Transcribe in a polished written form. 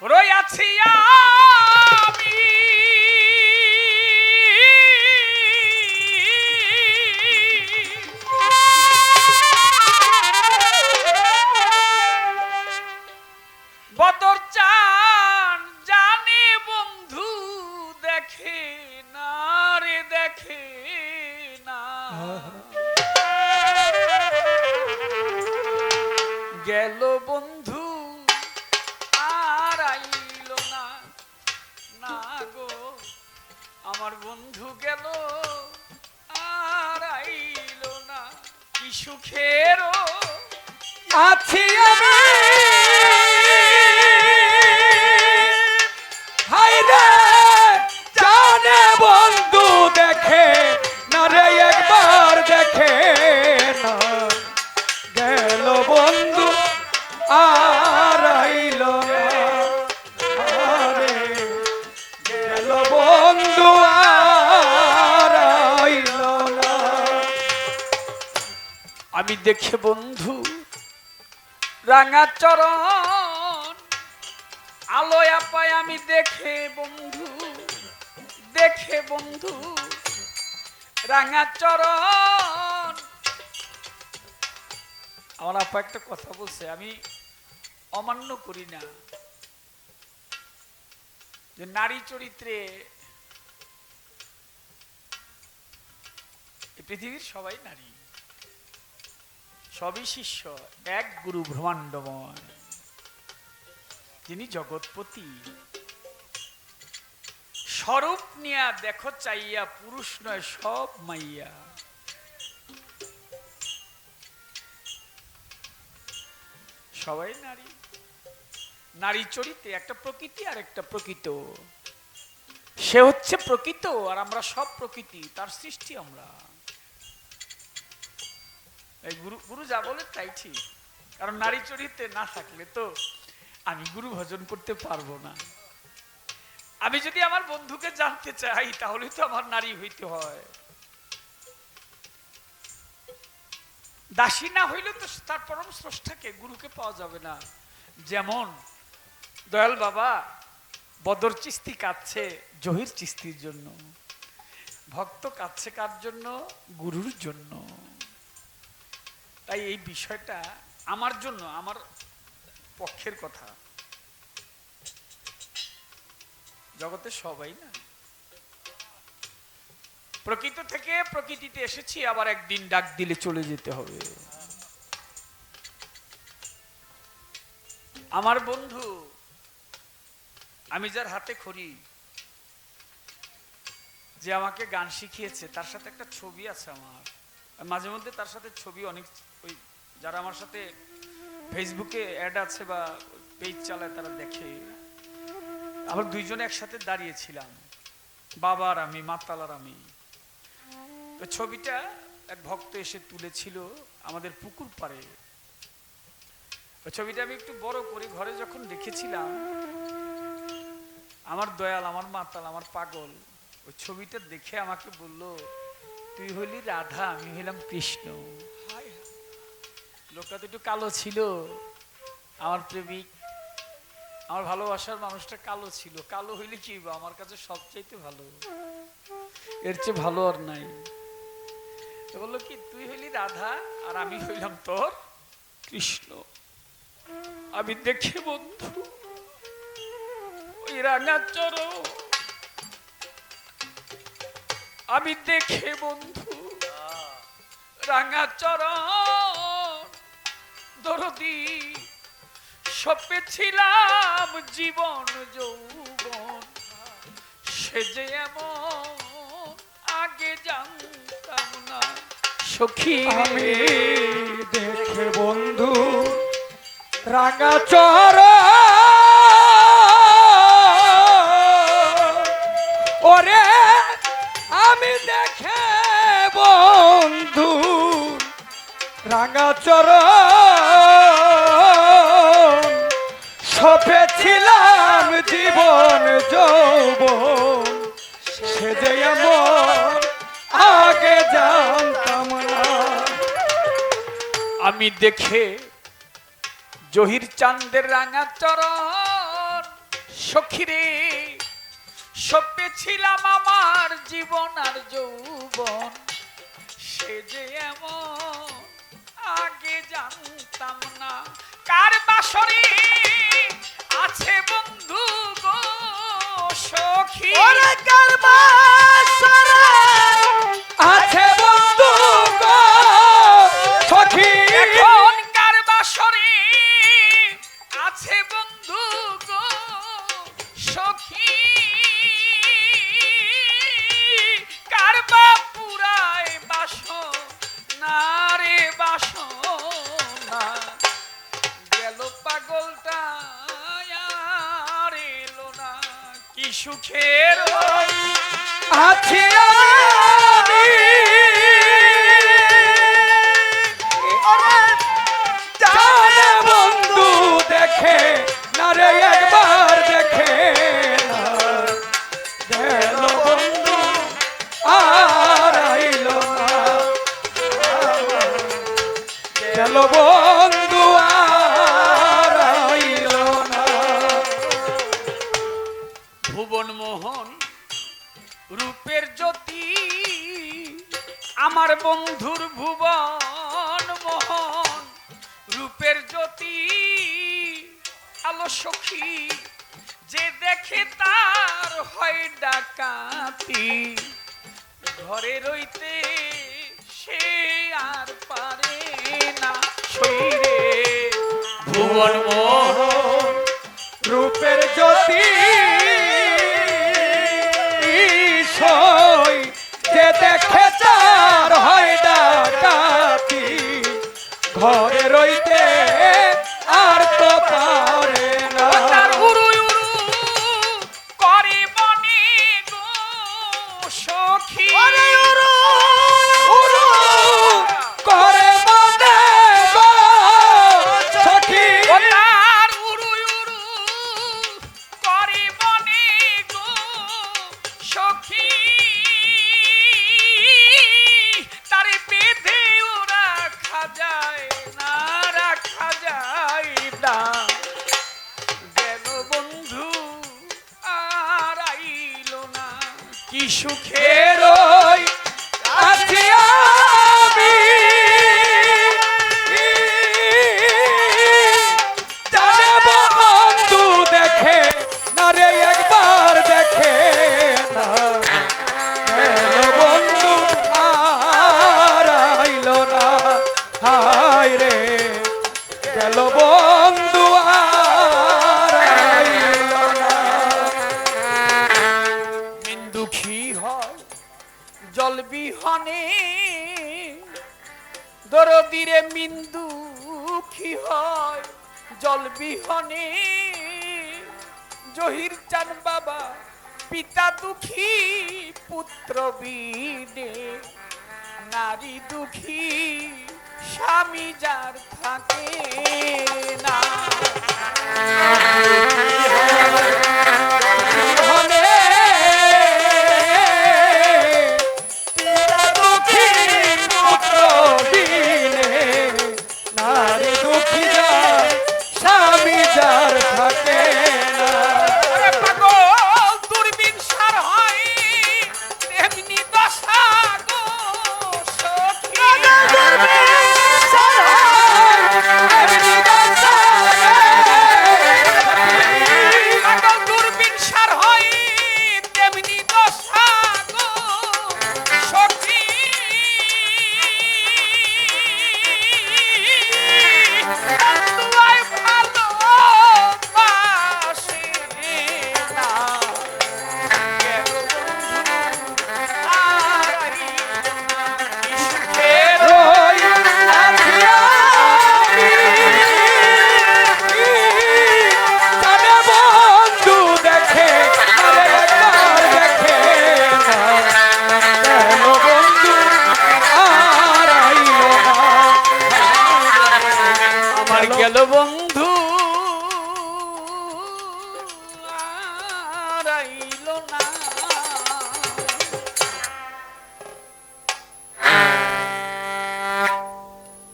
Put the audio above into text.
রইয়াছি আমি বদর চান জানে বন্ধু দেখে না রে দেখে না গেল বন্ধু আর আইল না না গো আমার বন্ধু গেল আর আইল না কি সুখের আছি আমি হায়রে জানে বন্ধু দেখে না রে একবার দেখে না গেল বন্ধু আর আইল না আরে গেল বন্ধু আর আইল না আমি দেখে বন্ধু রাঙা চরণ আলোয়া পায় আমি দেখে বন্ধু রাঙা চরণ আমার আপা একটা কথা বলছে আমি অমান্য করি না যে নারী চরিত্রে পৃথিবীর সবাই নারী সবই শিষ্য এক গুরু ব্রহ্মাণ্ডময় যিনি জগৎপতি স্বরূপ নিয়া দেখো চাইয়া পুরুষ নয় সব মাইয়া সবাই নারী নারী চরিত্রে একটা প্রকৃতি আর একটা প্রকৃত সে হচ্ছে প্রকৃত আর আমরা সব প্রকৃতি তার সৃষ্টি আমরা এই গুরু যা বলে তাই ঠিক কারণ নারী চরিত্রে না থাকলে তো আমি গুরু ভজন করতে পারবো না আমি যদি আমার বন্ধুকে জানতে চাই তাহলে তো আমার নারী হইতে হয় দাসী না হইলে তো তার পরম স্রষ্টাকে গুরুকে পাওয়া যাবে না যেমন দয়াল বাবা বদর চিস্তি কাঁদছে জহির চিস্তির জন্য ভক্ত কাঁদছে কার জন্য গুরুর জন্য তাই এই বিষয়টা আমার জন্য আমার পক্ষের কথা জগতে সবাই না প্রকৃত থেকে প্রকৃতিতে এসেছি আবার একদিন ডাক দিলে চলে যেতে হবে আমার বন্ধু আমি যার হাতে খড়ি যে আমাকে গান শিখিয়েছে তার সাথে একটা ছবি আছে আমার মাঝে মধ্যে তার সাথে ছবি অনেক ওই যারা আমার সাথে ফেসবুকে অ্যাড আছে বা পেজ চালায় তারা দেখে আমরা দুইজনে একসাথে দাঁড়িয়েছিলাম বাবা আর আমি মাতাল আর আমি ছবিটা এক ভক্ত এসে তুলেছিল আমাদের পুকুর পাড়ে ছবিটা আমি একটু বড় করে ঘরে যখন দেখেছিলাম আমার দয়াল আমার মাতাল আমার পাগল ওই ছবিটা দেখে আমাকে বলল তুই হলি রাধা আমি হইলাম কৃষ্ণ লোকটা তো একটু কালো ছিল আমার প্রেমিক আমার ভালোবাসার মানুষটা কালো ছিল কালো হইলে কি আমার কাছে সবচাইতে ভালো এর চেয়ে ভালো আর নাই তো বললো কি তুই হইলি রাধা আর আমি হইলাম তোর কৃষ্ণ আমি দেখে বন্ধু ওই রাঙা চরণ আমি দেখে বন্ধু রাঙা চরণ দরদি সপেছিলাম জীবন যৌবন সে যে এমন আগে জানতাম না সখী আমি দেখে বন্ধু রাঙা চরণ ওরে আমি দেখে বন্ধু রাঙা চরণ সপেছিলাম জীবন যৌবন সে যে এমন আগে জানতাম না আমি দেখে জহির চাঁদের রাঙা চরণ সখীরে সপেছিলাম আমার জীবন আর যৌবন, সে যে এমন আগে জানতাম না। কার বাসরে আছে বন্ধু গো সখী, ওরে কার বাসরে আছে বন্ধু গো সখী, এখন কার বাসরে আছে বন্ধু গো সখী, কার বাপুরায় বাসনা রে বাসনা, গেল পাগলটা আর এলো না। কি সুখের আছি আমি, জানে বন্ধু দেখে না রে একবার দেখে না, গেল বন্ধু আর আইলো না, গেল বন্ধু আর আইলো না। ভুবন মোহন রূপের জ্যোতি, আমার বন্ধুর ভুবন মোহন রূপের জ্যোতি, আলো সখী যে দেখে তার হয় ডাকাতি, ঘরে রইতে সে আর পারে না শরীরে। ভুবন মোহন রূপের জ্যোতি সই যে দেখে তার হয় ডাকাতি, ঘরে রইতে আর তো পারে না। তার উরু উরু করে মনে গো সখী, ওরে উরু উরু করে মনে গো সখী, ও তার উরু উরু করে মনে গো সখী, তারে বেঁধে ও রাখা যায় না, রাখা যায় না। গেল বন্ধু আর আইলো না, কি সুখের রই আছি আমি, জানে বন্ধু দেখে না রে একবার দেখে না, গেল বন্ধু আর আইলো না, হায় রে গেল বন্ধু আর আইলো না। মিন দুঃখী হয় জল বিহনে, দরদিরে মিন দুঃখী হয় জল বিহনে, জহির চান বাবা পিতা দুঃখী পুত্র বিনে, নারী দুঃখী স্বামী যার থাকে না। হলে পিতা দুঃখী পুত্র বিনে, নারী দুঃখী যার স্বামী যার থাকে না। ওরে পাগল দূরবীন সার হয় তেমনি দশা গো সখী, এমনি দশা পাগল দূরবীন সার হয় তেমনি দশা গো সখী, তোমায় ভালোবাসে না। গেল বন্ধু আর আইলো না, কি সুখের রই আছি আমি, জানে বন্ধু দেখে আরে একবার দেখে না, গেল বন্ধু আর আইলো না। আমার গেল বন্ধু